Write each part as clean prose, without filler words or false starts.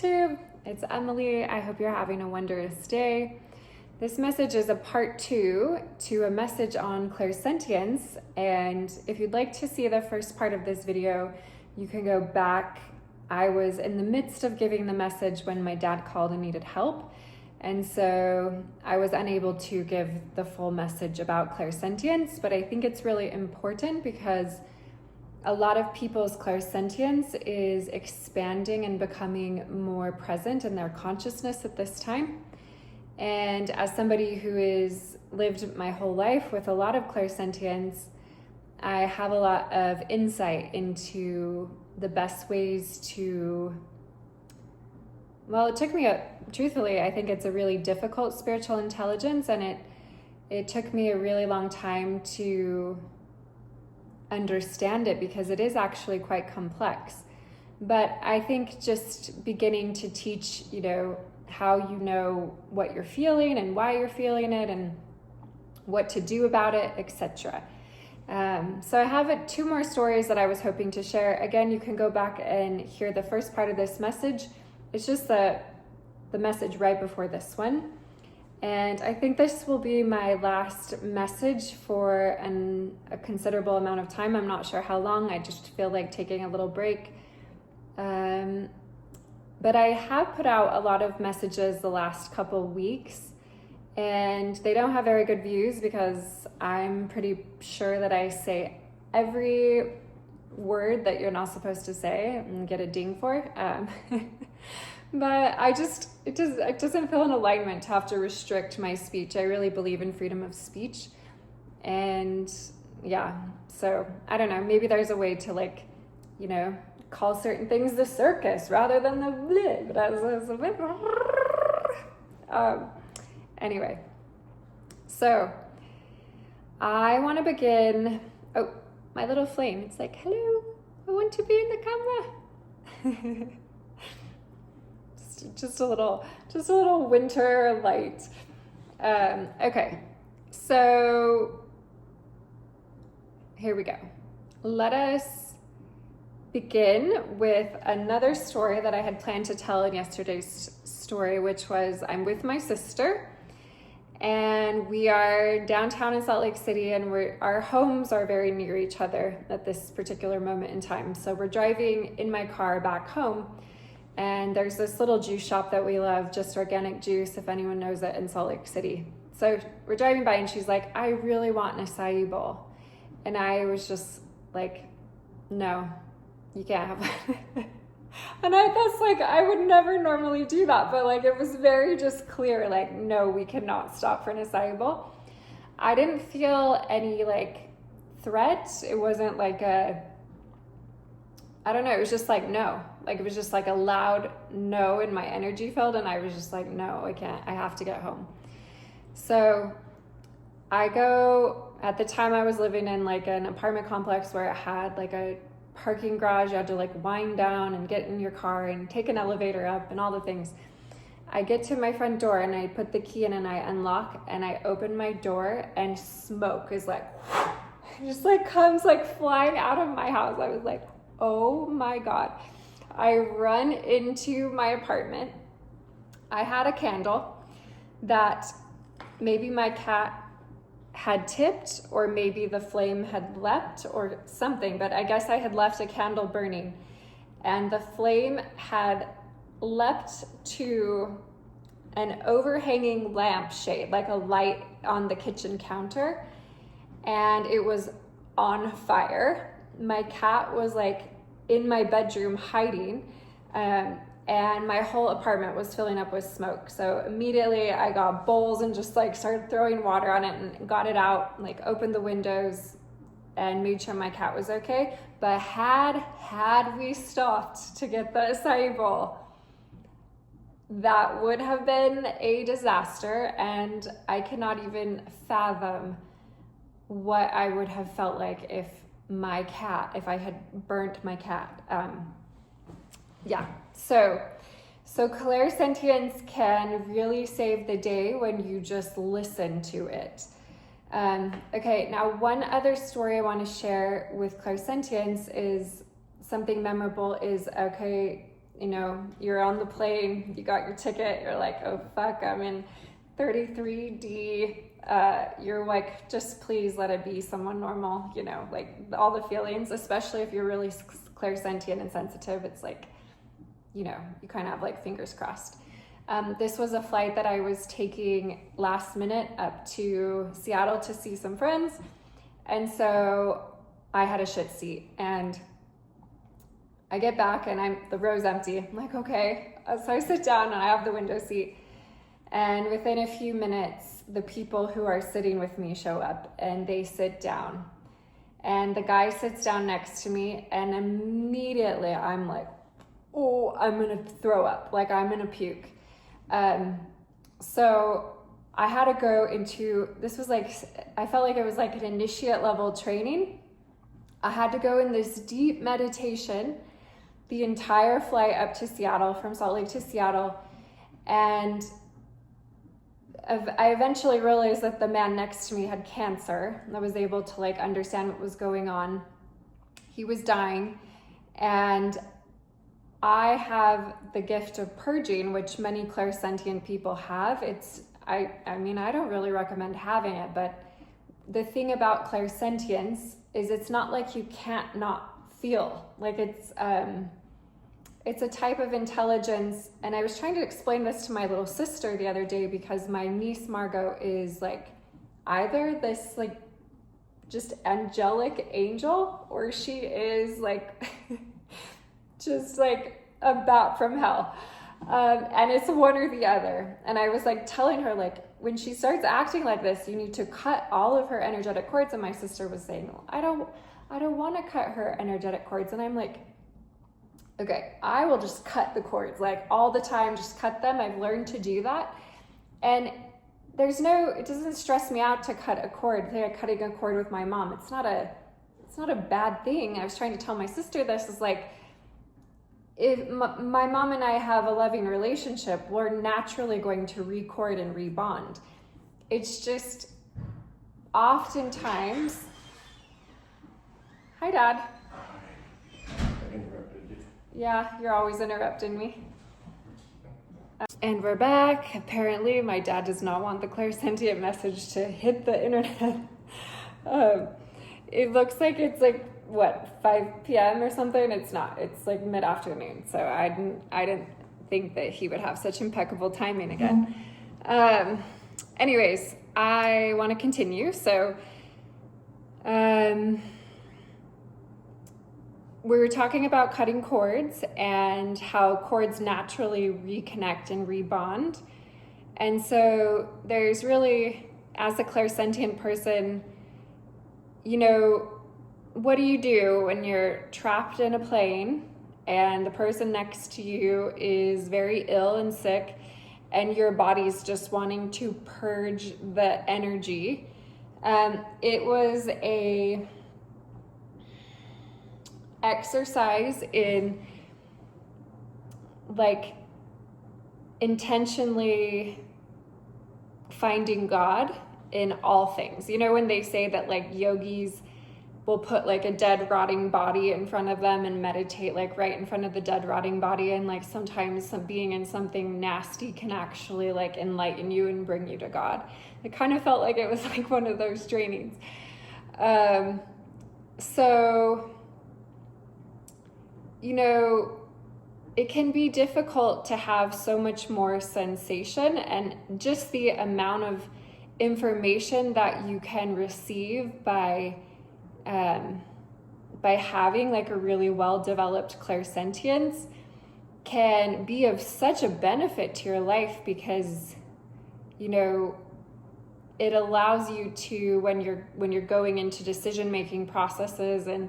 YouTube, it's Emily. I hope you're having a wondrous day. This message is a part 2 to a message on clairsentience, and if you'd like to see the first part of this video, you can go back. I was in the midst of giving the message when my dad called and needed help, and so I was unable to give the full message about clairsentience, but I think it's really important because a lot of people's clairsentience is expanding and becoming more present in their consciousness at this time. And as somebody who has lived my whole life with a lot of clairsentience, I have a lot of insight into the best ways to, well, it took me, truthfully, I think it's a really difficult spiritual intelligence, and it took me a really long time to understand it because it is actually quite complex. But I think just beginning to teach, how you know what you're feeling and why you're feeling it and what to do about it, etc. So I have 2 more stories that I was hoping to share. Again, you can go back and hear the first part of this message. It's just the message right before this one. And I think this will be my last message for a considerable amount of time. I'm not sure how long. I just feel like taking a little break. But I have put out a lot of messages the last couple weeks, and they don't have very good views because I'm pretty sure that I say every word that you're not supposed to say and get a ding for. But it doesn't feel in alignment to have to restrict my speech. I really believe in freedom of speech. And yeah, so I don't know, maybe there's a way to call certain things the circus rather than the bleh, but as a bit. Anyway, so I want to begin. Oh, my little flame. It's like, hello, I want to be in the camera. just a little winter light. Okay, so here we go. Let us begin with another story that I had planned to tell in yesterday's story, which was I'm with my sister and we are downtown in Salt Lake City, and our homes are very near each other at this particular moment in time. So we're driving in my car back home, and there's this little juice shop that we love, Just Organic Juice, if anyone knows it, in Salt Lake City. So we're driving by and she's like, I really want an acai bowl. And I was just like, no, you can't have it. And I would never normally do that, but it was very just clear, no, we cannot stop for an acai bowl. I didn't feel any threat. It wasn't I don't know, it was just no. It was just a loud no in my energy field, and I was just no, I can't, I have to get home. So I go, at the time I was living in an apartment complex where it had a parking garage. You had to wind down and get in your car and take an elevator up and all the things. I get to my front door and I put the key in and I unlock and I open my door, and smoke is just comes flying out of my house. I was like, oh my God. I run into my apartment. I had a candle that maybe my cat had tipped, or maybe the flame had leapt or something, but I guess I had left a candle burning, and the flame had leapt to an overhanging lampshade, a light on the kitchen counter, and it was on fire. My cat was in my bedroom hiding, and my whole apartment was filling up with smoke. So immediately I got bowls and just started throwing water on it and got it out, opened the windows and made sure my cat was okay. But had we stopped to get the acai bowl, that would have been a disaster, and I cannot even fathom what I would have felt like if I had burnt my cat. Yeah, so clairsentience can really save the day when you just listen to it. Okay, now one other story I want to share with clairsentience is something memorable is, okay, you're on the plane, you got your ticket, you're like, oh fuck, I'm in 33D. You're like, just please let it be someone normal, like all the feelings, especially if you're really clairsentient and sensitive, it's like, you kind of have like fingers crossed. This was a flight that I was taking last minute up to Seattle to see some friends. And so I had a shit seat, and I get back and the row's empty. I'm like, okay. So I sit down and I have the window seat. And within a few minutes, the people who are sitting with me show up and they sit down. And the guy sits down next to me, and immediately I'm like, oh, I'm gonna throw up. Like, I'm gonna puke. So I had to go into, this was like, I felt like it was like an initiate level training. I had to go in this deep meditation the entire flight up to Seattle, from Salt Lake to Seattle. And I eventually realized that the man next to me had cancer. I was able to like understand what was going on. He was dying, and I have the gift of purging, which many clairsentient people have. I don't really recommend having it, but the thing about clairsentience is it's not like you can't not feel. Like it's a type of intelligence. And I was trying to explain this to my little sister the other day, because my niece Margot is like either this like just angelic angel, or she is like just like a bat from hell. And it's one or the other. And I was like telling her, like, when she starts acting like this, you need to cut all of her energetic cords. And my sister was saying, well, I don't want to cut her energetic cords. And I'm like, okay, I will just cut the cords, like all the time, just cut them. I've learned to do that. And it doesn't stress me out to cut a cord. Like cutting a cord with my mom, it's not a bad thing. I was trying to tell my sister this is like, if my mom and I have a loving relationship, we're naturally going to record and rebond. It's just oftentimes, hi Dad. I interrupted you. Yeah, you're always interrupting me. And we're back. Apparently my dad does not want the clairsentient message to hit the internet. It looks like it's like, what, 5 p.m. or something? It's not. It's like mid-afternoon. So I didn't think that he would have such impeccable timing again. Anyways, I want to continue. So we were talking about cutting cords and how cords naturally reconnect and rebond. And so there's really, as a clairsentient person, what do you do when you're trapped in a plane and the person next to you is very ill and sick, and your body's just wanting to purge the energy? It was a exercise in like intentionally finding God in all things. When they say that like yogis will put like a dead rotting body in front of them and meditate like right in front of the dead rotting body, and like sometimes being in something nasty can actually like enlighten you and bring you to God. It kind of felt like it was like one of those trainings. So it can be difficult to have so much more sensation, and just the amount of information that you can receive by having like a really well-developed clairsentience can be of such a benefit to your life, because it allows you to, when you're going into decision-making processes, and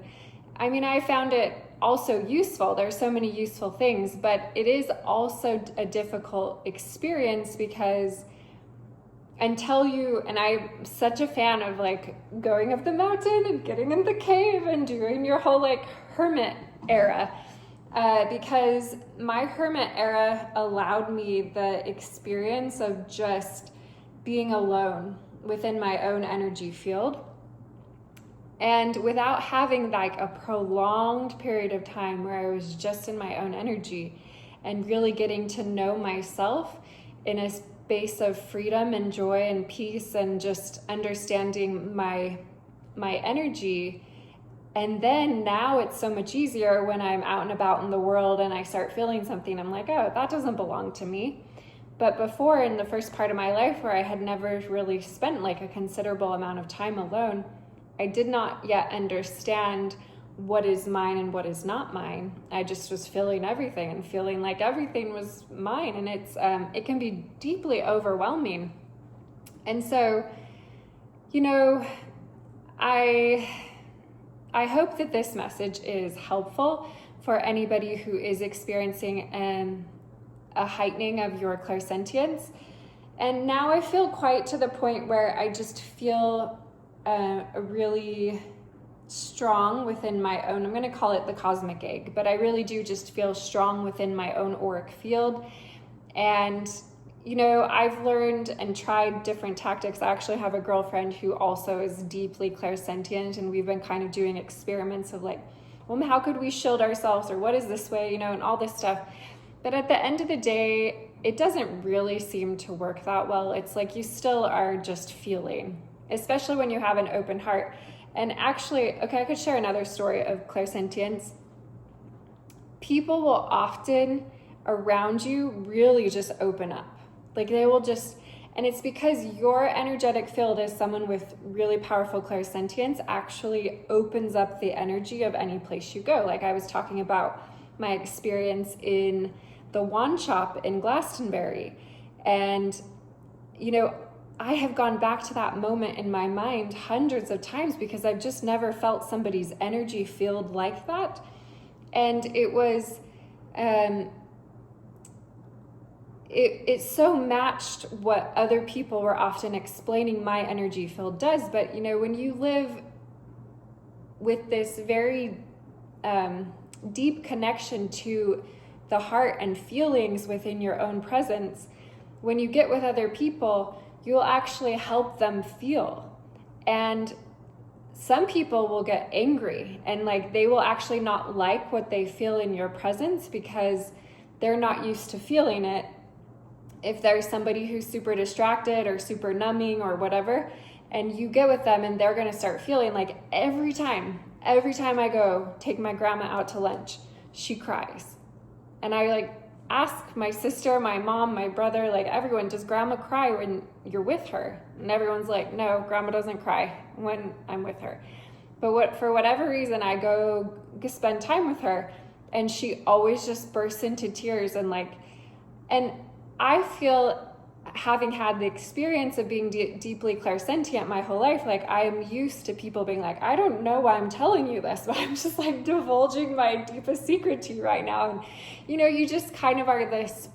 I found it also useful. There's so many useful things, but it is also a difficult experience, because and I'm such a fan of like going up the mountain and getting in the cave and doing your whole like hermit era, because my hermit era allowed me the experience of just being alone within my own energy field, and without having like a prolonged period of time where I was just in my own energy. and really getting to know myself in a space of freedom and joy and peace, and just understanding my energy. And then now it's so much easier when I'm out and about in the world and I start feeling something. I'm like, oh, that doesn't belong to me. But before, in the first part of my life where I had never really spent like a considerable amount of time alone, I did not yet understand what is mine and what is not mine. I just was feeling everything and feeling like everything was mine. And it can be deeply overwhelming. And so, I hope that this message is helpful for anybody who is experiencing a heightening of your clairsentience. And now I feel quite to the point where I just feel really strong within my own, I'm going to call it the cosmic egg, but I really do just feel strong within my own auric field. And I've learned and tried different tactics. I actually have a girlfriend who also is deeply clairsentient, and we've been kind of doing experiments of like, well, how could we shield ourselves, or what is this way, and all this stuff. But at the end of the day, it doesn't really seem to work that well. It's like you still are just feeling, especially when you have an open heart. And actually, okay, I could share another story of clairsentience. People will often around you really just open up. Like they will just, and it's because your energetic field as someone with really powerful clairsentience actually opens up the energy of any place you go. Like I was talking about my experience in the wand shop in Glastonbury. And, I have gone back to that moment in my mind hundreds of times because I've just never felt somebody's energy field like that. And it was, it so matched what other people were often explaining my energy field does. But, when you live with this very deep connection to the heart and feelings within your own presence, when you get with other people, you'll actually help them feel. And some people will get angry and like they will actually not like what they feel in your presence because they're not used to feeling it. If there's somebody who's super distracted or super numbing or whatever, and you get with them and they're going to start feeling like every time I go take my grandma out to lunch, she cries. And I like ask my sister, my mom, my brother, like everyone, does grandma cry when you're with her? And everyone's like, no, grandma doesn't cry when I'm with her. But for whatever reason, I go spend time with her and she always just bursts into tears and I feel, having had the experience of being deeply clairsentient my whole life, like I am used to people being like, I don't know why I'm telling you this, but I'm just like divulging my deepest secret to you right now. And you just kind of are this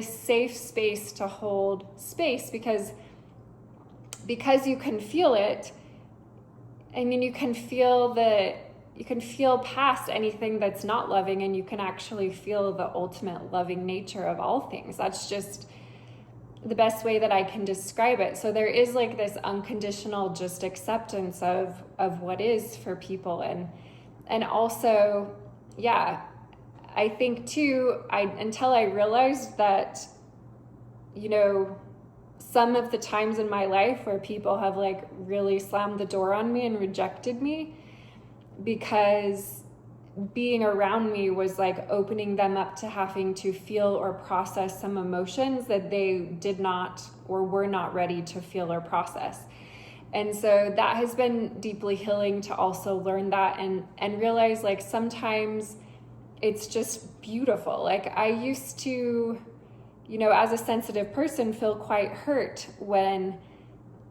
safe space to hold space because you can feel it. I mean, you can feel past anything that's not loving, and you can actually feel the ultimate loving nature of all things. That's just the best way that I can describe it. So there is like this unconditional just acceptance of what is for people. And also, yeah, I think too, until I realized that, some of the times in my life where people have like really slammed the door on me and rejected me because being around me was like opening them up to having to feel or process some emotions that they did not or were not ready to feel or process. And so that has been deeply healing to also learn that and realize like sometimes it's just beautiful. Like I used to, as a sensitive person, feel quite hurt when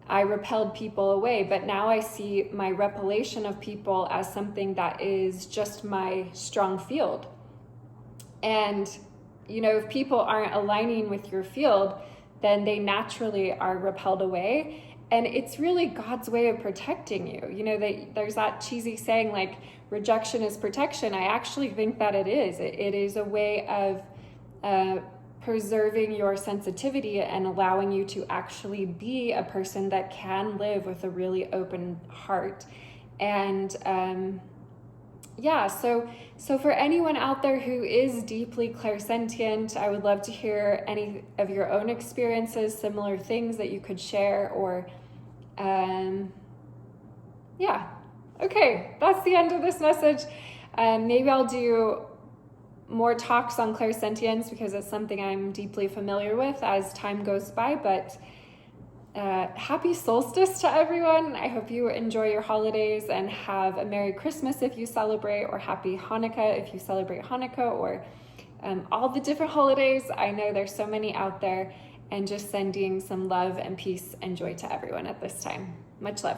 I repelled people away, but now I see my repellation of people as something that is just my strong field. And, if people aren't aligning with your field, then they naturally are repelled away. And it's really God's way of protecting you. There's that cheesy saying like rejection is protection. I actually think that it is. It is a way of preserving your sensitivity and allowing you to actually be a person that can live with a really open heart. And yeah, so for anyone out there who is deeply clairsentient, I would love to hear any of your own experiences, similar things that you could share, or yeah. Okay, that's the end of this message. Maybe I'll do more talks on clairsentience because it's something I'm deeply familiar with as time goes by. But happy solstice to everyone. I hope you enjoy your holidays and have a Merry Christmas if you celebrate, or Happy Hanukkah if you celebrate Hanukkah, or all the different holidays. I know there's so many out there, and just sending some love and peace and joy to everyone at this time. Much love.